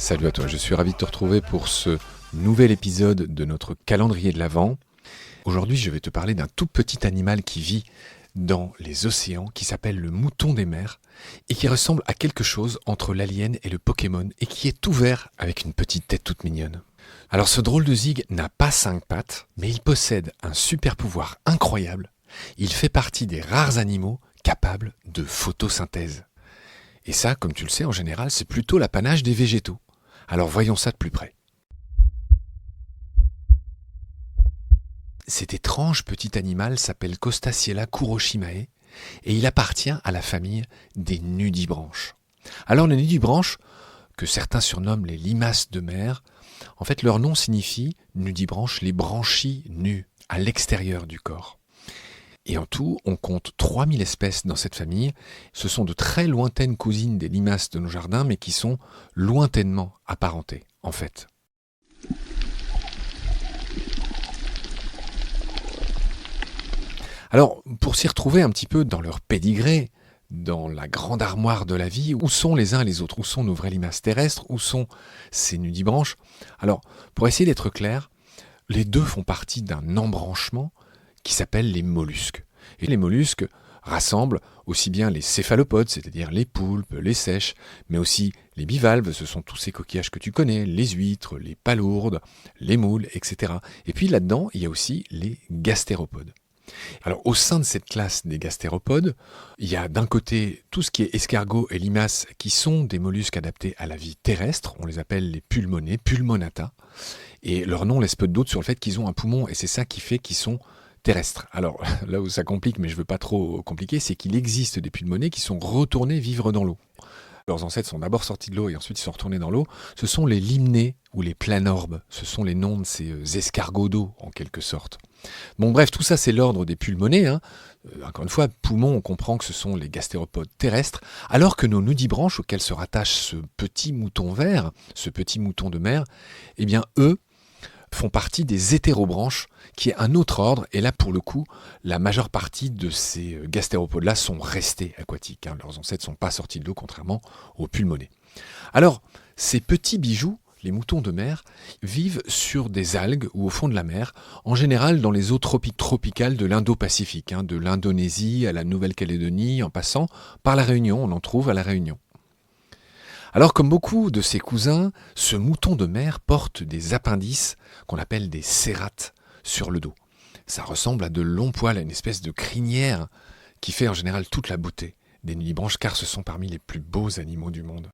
Salut à toi, je suis ravi de te retrouver pour ce nouvel épisode de notre calendrier de l'Avent. Aujourd'hui, je vais te parler d'un tout petit animal qui vit dans les océans, qui s'appelle le mouton des mers, et qui ressemble à quelque chose entre l'alien et le Pokémon, et qui est tout vert avec une petite tête toute mignonne. Alors ce drôle de zig n'a pas 5 pattes, mais il possède un super pouvoir incroyable. Il fait partie des rares animaux capables de photosynthèse. Et ça, comme tu le sais, en général, c'est plutôt l'apanage des végétaux. Alors voyons ça de plus près. Cet étrange petit animal s'appelle Costaciella kuroshimae et il appartient à la famille des nudibranches. Alors les nudibranches, que certains surnomment les limaces de mer, en fait leur nom signifie nudibranches, les branchies nues, à l'extérieur du corps. Et en tout, on compte 3000 espèces dans cette famille. Ce sont de très lointaines cousines des limaces de nos jardins, mais qui sont lointainement apparentées, en fait. Alors, pour s'y retrouver un petit peu dans leur pédigré, dans la grande armoire de la vie, où sont les uns et les autres? Où sont nos vraies limaces terrestres? Où sont ces nudibranches? Alors, pour essayer d'être clair, les deux font partie d'un embranchement qui s'appelle les mollusques. Et les mollusques rassemblent aussi bien les céphalopodes, c'est-à-dire les poulpes, les seiches, mais aussi les bivalves, ce sont tous ces coquillages que tu connais, les huîtres, les palourdes, les moules, etc. Et puis là-dedans, il y a aussi les gastéropodes. Alors au sein de cette classe des gastéropodes, il y a d'un côté tout ce qui est escargots et limaces qui sont des mollusques adaptés à la vie terrestre, on les appelle les pulmonés, pulmonata, et leur nom laisse peu de doute sur le fait qu'ils ont un poumon, et c'est ça qui fait qu'ils sont terrestres. Alors là où ça complique, mais je ne veux pas trop compliquer, c'est qu'il existe des pulmonés qui sont retournés vivre dans l'eau. Leurs ancêtres sont d'abord sortis de l'eau et ensuite ils sont retournés dans l'eau. Ce sont les limnés ou les planorbes. Ce sont les noms de ces escargots d'eau, en quelque sorte. Bon bref, tout ça c'est l'ordre des pulmonés. Encore une fois, poumons, on comprend que ce sont les gastéropodes terrestres, alors que nos nudibranches auxquels se rattache ce petit mouton vert, ce petit mouton de mer, eh bien eux font partie des hétérobranches, qui est un autre ordre, et là pour le coup, la majeure partie de ces gastéropodes-là sont restés aquatiques. Leurs ancêtres ne sont pas sortis de l'eau, contrairement aux pulmonés. Alors, ces petits bijoux, les moutons de mer, vivent sur des algues ou au fond de la mer, en général dans les eaux tropicales de l'Indo-Pacifique, de l'Indonésie à la Nouvelle-Calédonie, en passant par la Réunion, on en trouve à la Réunion. Alors comme beaucoup de ses cousins, ce mouton de mer porte des appendices qu'on appelle des cérates sur le dos. Ça ressemble à de longs poils, à une espèce de crinière qui fait en général toute la beauté des nudibranches car ce sont parmi les plus beaux animaux du monde.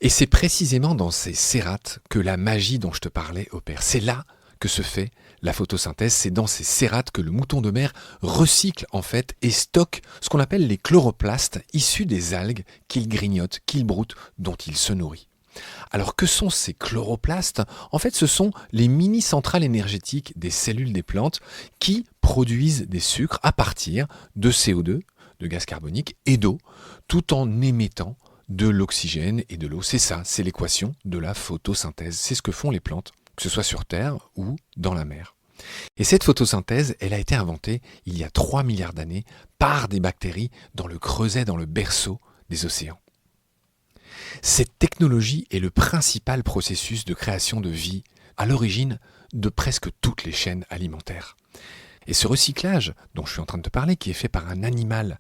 Et c'est précisément dans ces cérates que la magie dont je te parlais opère. C'est là que se fait la photosynthèse, c'est dans ces cérates que le mouton de mer recycle en fait et stocke ce qu'on appelle les chloroplastes issus des algues qu'il grignote, qu'il broute, dont il se nourrit. Alors que sont ces chloroplastes? En fait, ce sont les mini-centrales énergétiques des cellules des plantes qui produisent des sucres à partir de CO2, de gaz carbonique et d'eau, tout en émettant de l'oxygène et de l'eau. C'est ça, c'est l'équation de la photosynthèse. C'est ce que font les plantes, que ce soit sur Terre ou dans la mer. Et cette photosynthèse, elle a été inventée il y a 3 milliards d'années par des bactéries dans le creuset, dans le berceau des océans. Cette technologie est le principal processus de création de vie à l'origine de presque toutes les chaînes alimentaires. Et ce recyclage dont je suis en train de te parler, qui est fait par un animal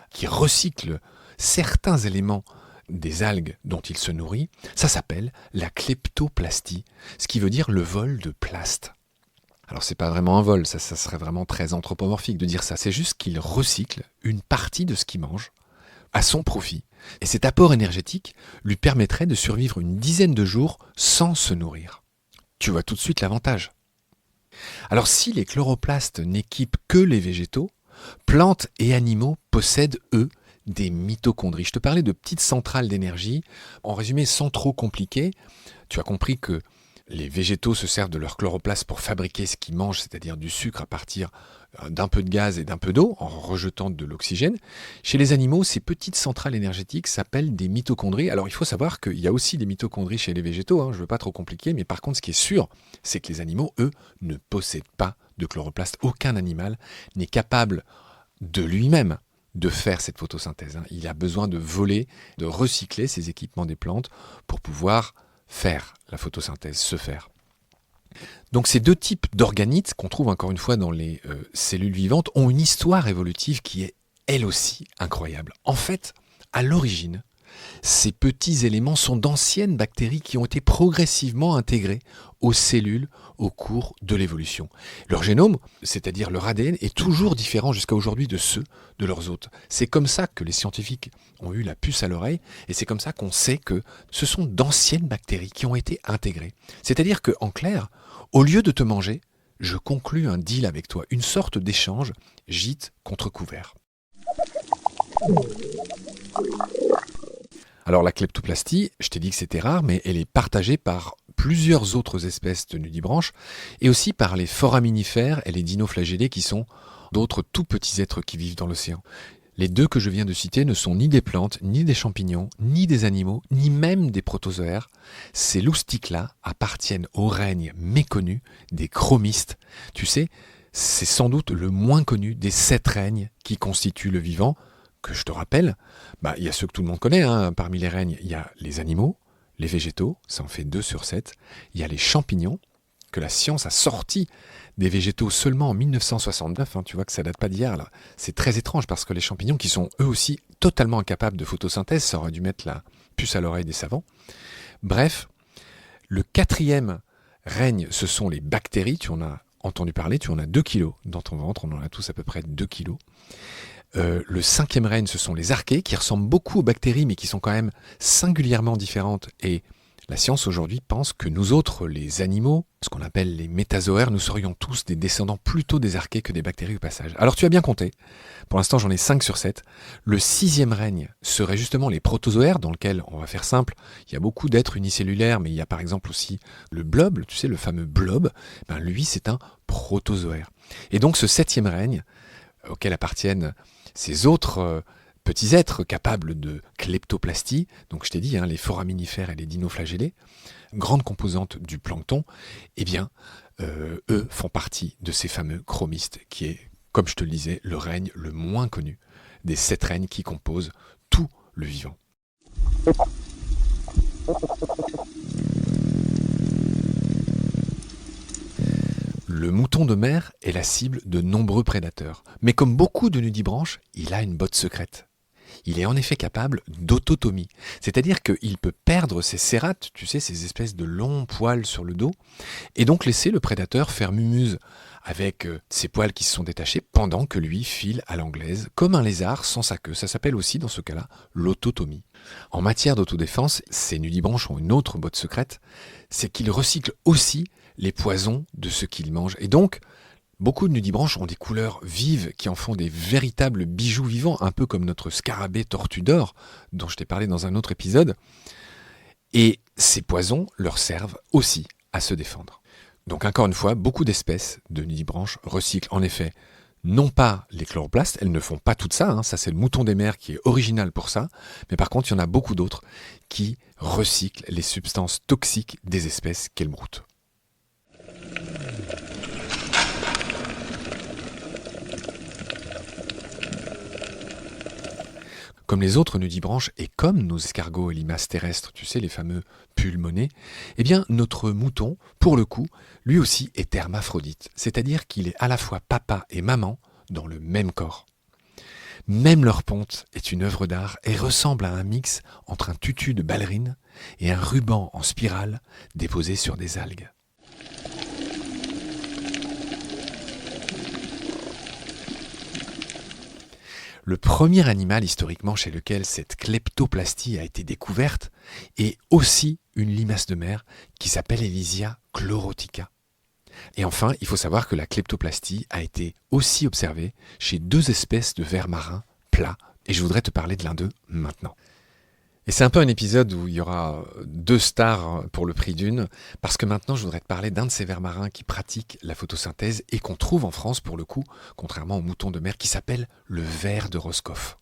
qui recycle certains éléments des algues dont il se nourrit, ça s'appelle la kleptoplastie, ce qui veut dire le vol de plast. Alors c'est pas vraiment un vol, ça serait vraiment très anthropomorphique de dire ça, c'est juste qu'il recycle une partie de ce qu'il mange à son profit. Et cet apport énergétique lui permettrait de survivre une dizaine de jours sans se nourrir. Tu vois tout de suite l'avantage. Alors si les chloroplastes n'équipent que les végétaux, plantes et animaux possèdent, eux, des mitochondries. Je te parlais de petites centrales d'énergie. En résumé, sans trop compliquer, tu as compris que les végétaux se servent de leur chloroplastes pour fabriquer ce qu'ils mangent, c'est-à-dire du sucre à partir d'un peu de gaz et d'un peu d'eau, en rejetant de l'oxygène. Chez les animaux, ces petites centrales énergétiques s'appellent des mitochondries. Alors il faut savoir qu'il y a aussi des mitochondries chez les végétaux, je ne veux pas trop compliquer, mais par contre ce qui est sûr, c'est que les animaux, eux, ne possèdent pas de chloroplastes. Aucun animal n'est capable de lui-même de faire cette photosynthèse. Il a besoin de voler, de recycler ces équipements des plantes pour pouvoir faire la photosynthèse, se faire. Donc ces deux types d'organites qu'on trouve encore une fois dans les cellules vivantes ont une histoire évolutive qui est elle aussi incroyable. En fait, à l'origine, ces petits éléments sont d'anciennes bactéries qui ont été progressivement intégrées aux cellules au cours de l'évolution. Leur génome, c'est-à-dire leur ADN, est toujours différent jusqu'à aujourd'hui de ceux de leurs hôtes. C'est comme ça que les scientifiques ont eu la puce à l'oreille et c'est comme ça qu'on sait que ce sont d'anciennes bactéries qui ont été intégrées. C'est-à-dire qu'en clair, au lieu de te manger, je conclus un deal avec toi, une sorte d'échange gîte contre couvert. Alors la kleptoplastie, je t'ai dit que c'était rare, mais elle est partagée par plusieurs autres espèces de nudibranches et aussi par les foraminifères et les dinoflagellés qui sont d'autres tout petits êtres qui vivent dans l'océan. Les deux que je viens de citer ne sont ni des plantes, ni des champignons, ni des animaux, ni même des protozoaires. Ces loustiques-là appartiennent au règne méconnu des chromistes. Tu sais, c'est sans doute le moins connu des 7 règnes qui constituent le vivant, que je te rappelle, il y a ceux que tout le monde connaît, parmi les règnes, il y a les animaux, les végétaux, ça en fait 2 sur 7, il y a les champignons, que la science a sorti des végétaux seulement en 1969, tu vois que ça date pas d'hier là. C'est très étrange parce que les champignons qui sont eux aussi totalement incapables de photosynthèse, ça aurait dû mettre la puce à l'oreille des savants. Bref, le 4e règne, ce sont les bactéries, tu en as entendu parler, tu en as 2 kilos dans ton ventre, on en a tous à peu près 2 kilos. Le 5e règne, ce sont les archées, qui ressemblent beaucoup aux bactéries, mais qui sont quand même singulièrement différentes. Et la science aujourd'hui pense que nous autres, les animaux, ce qu'on appelle les métazoaires, nous serions tous des descendants plutôt des archées que des bactéries au passage. Alors tu as bien compté, pour l'instant j'en ai 5 sur 7. Le 6e règne serait justement les protozoaires, dans lequel, on va faire simple, il y a beaucoup d'êtres unicellulaires, mais il y a par exemple aussi le blob, tu sais, le fameux blob, lui c'est un protozoaire. Et donc ce 7e règne, auquel appartiennent ces autres petits êtres capables de kleptoplastie, donc je t'ai dit, les foraminifères et les dinoflagellés, grandes composantes du plancton, eux font partie de ces fameux chromistes, qui est, comme je te le disais, le règne le moins connu des 7 règnes qui composent tout le vivant. Le mouton de mer est la cible de nombreux prédateurs. Mais comme beaucoup de nudibranches, il a une botte secrète. Il est en effet capable d'autotomie. C'est-à-dire qu'il peut perdre ses cérates, tu sais, ces espèces de longs poils sur le dos, et donc laisser le prédateur faire mumuse avec ses poils qui se sont détachés pendant que lui file à l'anglaise, comme un lézard sans sa queue. Ça s'appelle aussi, dans ce cas-là, l'autotomie. En matière d'autodéfense, ces nudibranches ont une autre botte secrète, c'est qu'ils recyclent aussi les poisons de ce qu'ils mangent. Et donc, beaucoup de nudibranches ont des couleurs vives qui en font des véritables bijoux vivants, un peu comme notre scarabée tortue d'or, dont je t'ai parlé dans un autre épisode. Et ces poisons leur servent aussi à se défendre. Donc encore une fois, beaucoup d'espèces de nudibranches recyclent en effet non pas les chloroplastes, elles ne font pas tout ça, ça c'est le mouton des mers qui est original pour ça, mais par contre il y en a beaucoup d'autres qui recyclent les substances toxiques des espèces qu'elles broutent. Comme les autres nudibranches et comme nos escargots et limaces terrestres, tu sais, les fameux pulmonés, notre mouton, pour le coup, lui aussi est hermaphrodite, c'est-à-dire qu'il est à la fois papa et maman dans le même corps. Même leur ponte est une œuvre d'art et ressemble à un mix entre un tutu de ballerine et un ruban en spirale déposé sur des algues. Le premier animal historiquement chez lequel cette kleptoplastie a été découverte est aussi une limace de mer qui s'appelle Elysia chlorotica. Et enfin, il faut savoir que la kleptoplastie a été aussi observée chez 2 espèces de vers marins plats, et je voudrais te parler de l'un d'eux maintenant. Et c'est un peu un épisode où il y aura 2 stars pour le prix d'une, parce que maintenant je voudrais te parler d'un de ces vers marins qui pratiquent la photosynthèse et qu'on trouve en France pour le coup, contrairement aux moutons de mer, qui s'appelle le ver de Roscoff.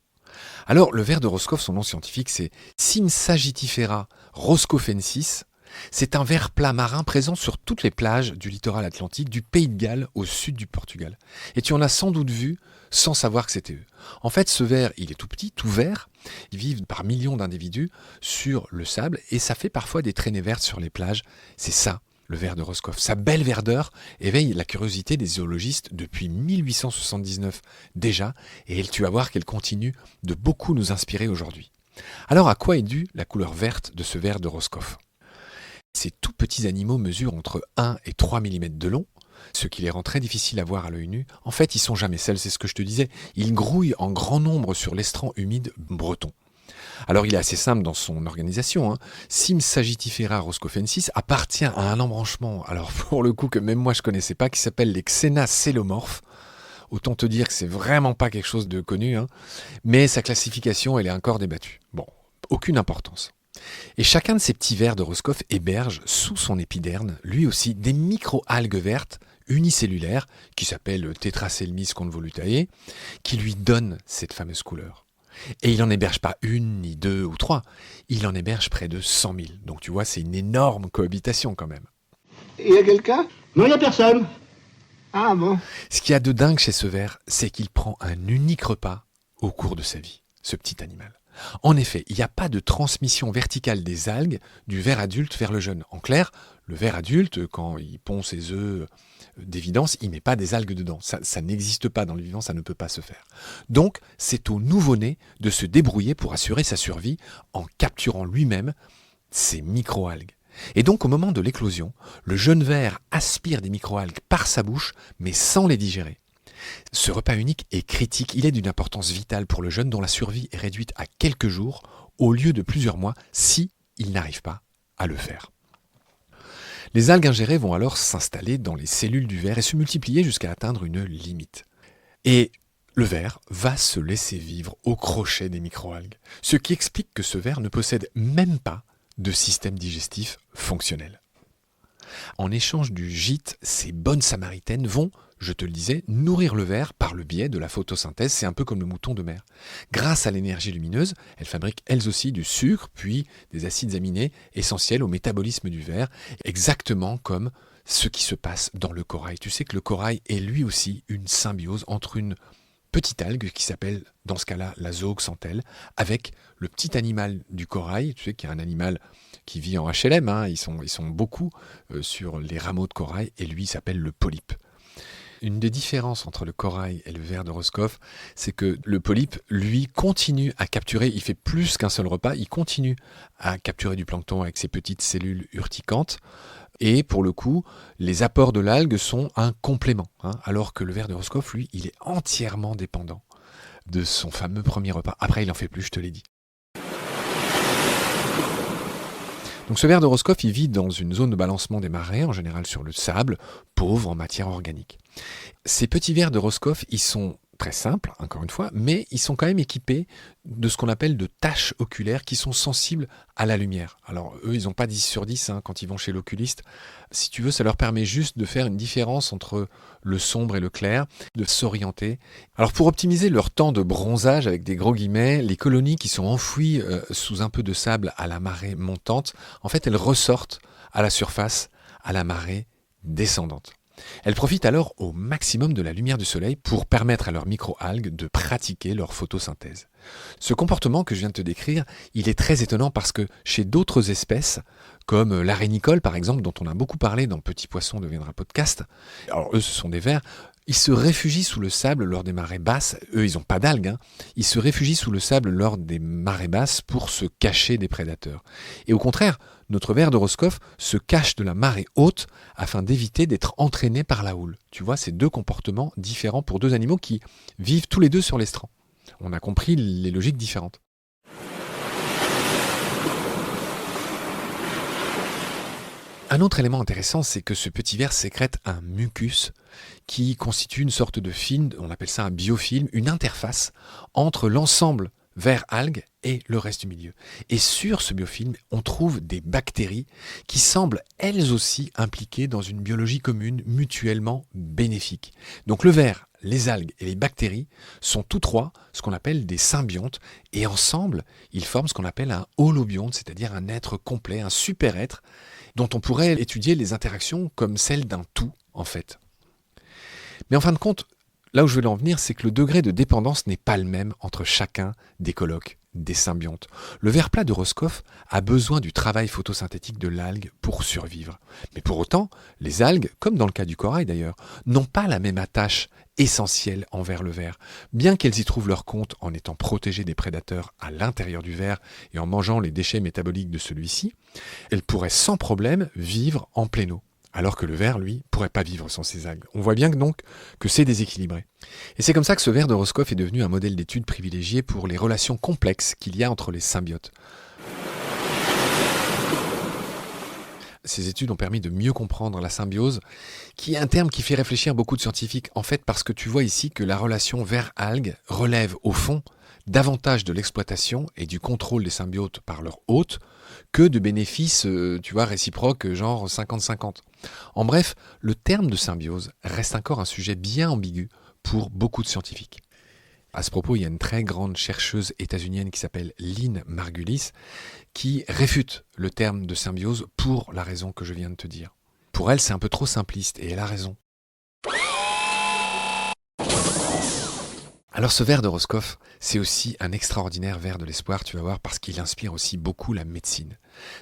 Alors le ver de Roscoff, son nom scientifique c'est Synsagittifera roscoffensis, C'est un ver plat marin présent sur toutes les plages du littoral atlantique, du Pays de Galles au sud du Portugal. Et tu en as sans doute vu sans savoir que c'était eux. En fait, ce ver, il est tout petit, tout vert. Ils vivent par millions d'individus sur le sable et ça fait parfois des traînées vertes sur les plages. C'est ça, le ver de Roscoff. Sa belle verdeur éveille la curiosité des zoologistes depuis 1879 déjà et tu vas voir qu'elle continue de beaucoup nous inspirer aujourd'hui. Alors à quoi est due la couleur verte de ce ver de Roscoff ? Ces tout petits animaux mesurent entre 1 et 3 mm de long, ce qui les rend très difficiles à voir à l'œil nu. En fait, ils sont jamais seuls, c'est ce que je te disais. Ils grouillent en grand nombre sur l'estran humide breton. Alors il est assez simple dans son organisation. Sim sagittifera roscoffensis appartient à un embranchement, alors pour le coup que même moi je connaissais pas, qui s'appelle les Xenacellomorphes. Autant te dire que c'est vraiment pas quelque chose de connu, mais sa classification elle est encore débattue. Bon, aucune importance. Et chacun de ces petits vers de Roscoff héberge sous son épiderme, lui aussi, des micro-algues vertes unicellulaires, qui s'appellent Tetraselmis convolutae, qui lui donnent cette fameuse couleur. Et il n'en héberge pas une, ni deux ou trois, il en héberge près de 100 000. Donc tu vois, c'est une énorme cohabitation quand même. Il y a quelqu'un? Non, il n'y a personne. Ah bon? Ce qu'il y a de dingue chez ce ver, c'est qu'il prend un unique repas au cours de sa vie, ce petit animal. En effet, il n'y a pas de transmission verticale des algues du ver adulte vers le jeune. En clair, le ver adulte, quand il pond ses œufs d'évidence, il ne met pas des algues dedans. Ça n'existe pas dans le vivant, ça ne peut pas se faire. Donc, c'est au nouveau-né de se débrouiller pour assurer sa survie en capturant lui-même ces micro-algues. Et donc, au moment de l'éclosion, le jeune ver aspire des micro-algues par sa bouche, mais sans les digérer. Ce repas unique est critique, il est d'une importance vitale pour le jeune dont la survie est réduite à quelques jours au lieu de plusieurs mois si il n'arrive pas à le faire. Les algues ingérées vont alors s'installer dans les cellules du ver et se multiplier jusqu'à atteindre une limite. Et le ver va se laisser vivre au crochet des microalgues, ce qui explique que ce ver ne possède même pas de système digestif fonctionnel. En échange du gîte, ces bonnes samaritaines vont, je te le disais, nourrir le ver par le biais de la photosynthèse, c'est un peu comme le mouton de mer. Grâce à l'énergie lumineuse, elles fabriquent elles aussi du sucre, puis des acides aminés essentiels au métabolisme du ver, exactement comme ce qui se passe dans le corail. Tu sais que le corail est lui aussi une symbiose entre une petite algue qui s'appelle, dans ce cas-là, la zooxanthelle, avec le petit animal du corail, tu sais qu'il y a un animal qui vit en HLM, ils sont beaucoup sur les rameaux de corail, et lui il s'appelle le polype. Une des différences entre le corail et le ver de Roscoff, c'est que le polype, lui, continue à capturer, il fait plus qu'un seul repas, il continue à capturer du plancton avec ses petites cellules urticantes, et pour le coup, les apports de l'algue sont un complément, alors que le ver de Roscoff, lui, il est entièrement dépendant de son fameux premier repas. Après, il n'en fait plus, je te l'ai dit. Donc ce ver de Roscoff, il vit dans une zone de balancement des marées, en général sur le sable, pauvre en matière organique. Ces petits vers de Roscoff, ils sont très simples, encore une fois, mais ils sont quand même équipés de ce qu'on appelle de taches oculaires qui sont sensibles à la lumière. Alors eux, ils n'ont pas 10 sur 10 quand ils vont chez l'oculiste. Si tu veux, ça leur permet juste de faire une différence entre le sombre et le clair, de s'orienter. Alors pour optimiser leur temps de bronzage, avec des gros guillemets, les colonies qui sont enfouies sous un peu de sable à la marée montante, en fait, elles ressortent à la surface à la marée descendante. Elles profitent alors au maximum de la lumière du soleil pour permettre à leurs micro-algues de pratiquer leur photosynthèse. Ce comportement que je viens de te décrire, il est très étonnant parce que chez d'autres espèces, comme l'arénicole par exemple, dont on a beaucoup parlé dans Petit Poisson deviendra podcast, alors eux ce sont des vers, ils se réfugient sous le sable lors des marées basses, eux ils n'ont pas d'algues, ils se réfugient sous le sable lors des marées basses pour se cacher des prédateurs. Et au contraire, notre ver de Roscoff se cache de la marée haute afin d'éviter d'être entraîné par la houle. Tu vois, c'est deux comportements différents pour deux animaux qui vivent tous les deux sur l'estran. On a compris les logiques différentes. Un autre élément intéressant, c'est que ce petit ver sécrète un mucus qui constitue une sorte de film, on appelle ça un biofilm, une interface entre l'ensemble ver-algue et le reste du milieu. Et sur ce biofilm, on trouve des bactéries qui semblent elles aussi impliquées dans une biologie commune mutuellement bénéfique. Donc le ver, les algues et les bactéries sont tous trois ce qu'on appelle des symbiontes, et ensemble, ils forment ce qu'on appelle un holobionte, c'est-à-dire un être complet, un super-être, dont on pourrait étudier les interactions comme celles d'un tout, en fait. Mais en fin de compte, là où je veux en venir, c'est que le degré de dépendance n'est pas le même entre chacun des coloques, des symbiontes. Le ver plat de Roscoff a besoin du travail photosynthétique de l'algue pour survivre. Mais pour autant, les algues, comme dans le cas du corail d'ailleurs, n'ont pas la même attache essentielle envers le ver. Bien qu'elles y trouvent leur compte en étant protégées des prédateurs à l'intérieur du ver et en mangeant les déchets métaboliques de celui-ci, elles pourraient sans problème vivre en pleine eau. Alors que le ver, lui, pourrait pas vivre sans ces algues. On voit bien donc que c'est déséquilibré. Et c'est comme ça que ce ver de Roscoff est devenu un modèle d'étude privilégié pour les relations complexes qu'il y a entre les symbiotes. Ces études ont permis de mieux comprendre la symbiose, qui est un terme qui fait réfléchir beaucoup de scientifiques, en fait parce que tu vois ici que la relation ver-algue relève au fond davantage de l'exploitation et du contrôle des symbiotes par leur hôte que de bénéfices, réciproques, genre 50-50. En bref, le terme de symbiose reste encore un sujet bien ambigu pour beaucoup de scientifiques. À ce propos, il y a une très grande chercheuse états-unienne qui s'appelle Lynn Margulis qui réfute le terme de symbiose pour la raison que je viens de te dire. Pour elle, c'est un peu trop simpliste et elle a raison. Alors ce ver de Roscoff, c'est aussi un extraordinaire ver de l'espoir, tu vas voir, parce qu'il inspire aussi beaucoup la médecine.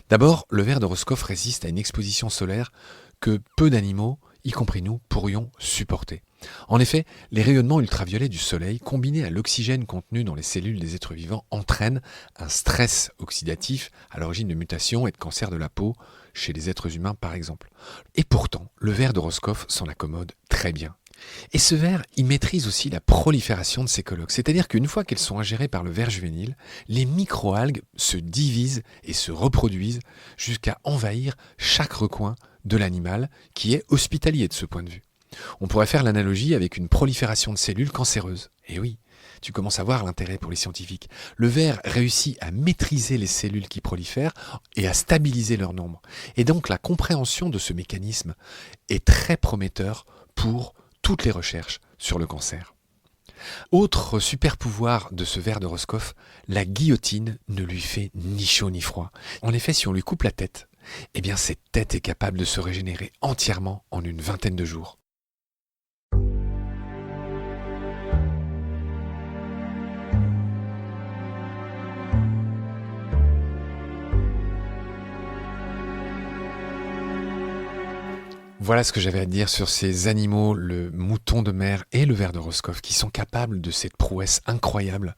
D'abord, le ver de Roscoff résiste à une exposition solaire que peu d'animaux, y compris nous, pourrions supporter. En effet, les rayonnements ultraviolets du soleil, combinés à l'oxygène contenu dans les cellules des êtres vivants, entraînent un stress oxydatif à l'origine de mutations et de cancers de la peau, chez les êtres humains par exemple. Et pourtant, le ver de Roscoff s'en accommode très bien. Et ce ver, il maîtrise aussi la prolifération de ses colocs. C'est-à-dire qu'une fois qu'elles sont ingérées par le ver juvénile, les microalgues se divisent et se reproduisent jusqu'à envahir chaque recoin de l'animal qui est hospitalier de ce point de vue. On pourrait faire l'analogie avec une prolifération de cellules cancéreuses. Et oui, tu commences à voir l'intérêt pour les scientifiques. Le ver réussit à maîtriser les cellules qui prolifèrent et à stabiliser leur nombre. Et donc la compréhension de ce mécanisme est très prometteur pour toutes les recherches sur le cancer. Autre super pouvoir de ce ver de Roscoff, la guillotine ne lui fait ni chaud ni froid. En effet, si on lui coupe la tête, eh bien cette tête est capable de se régénérer entièrement en une vingtaine de jours. Voilà ce que j'avais à dire sur ces animaux, le mouton de mer et le ver de Roscoff, qui sont capables de cette prouesse incroyable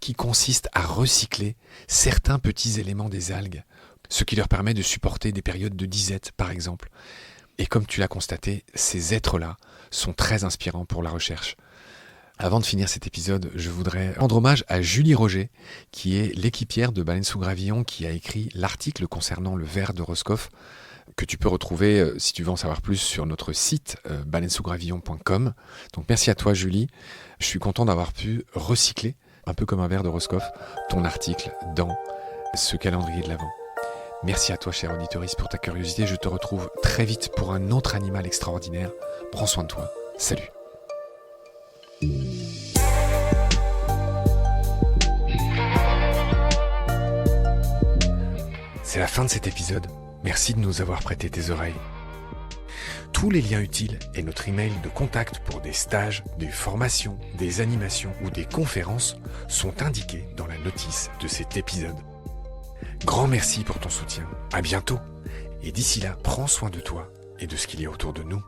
qui consiste à recycler certains petits éléments des algues, ce qui leur permet de supporter des périodes de disette, par exemple. Et comme tu l'as constaté, ces êtres-là sont très inspirants pour la recherche. Avant de finir cet épisode, je voudrais rendre hommage à Julie Roger, qui est l'équipière de Baleine sous Gravillon, qui a écrit l'article concernant le ver de Roscoff, que tu peux retrouver, si tu veux en savoir plus, sur notre site baleinesousgravillon.com. Donc merci à toi Julie, je suis content d'avoir pu recycler, un peu comme un ver de Roscoff, ton article dans ce calendrier de l'Avent. Merci à toi cher auditoriste pour ta curiosité, je te retrouve très vite pour un autre animal extraordinaire. Prends soin de toi, salut. C'est la fin de cet épisode. Merci de nous avoir prêté tes oreilles. Tous les liens utiles et notre email de contact pour des stages, des formations, des animations ou des conférences sont indiqués dans la notice de cet épisode. Grand merci pour ton soutien. À bientôt. Et d'ici là, prends soin de toi et de ce qu'il y a autour de nous.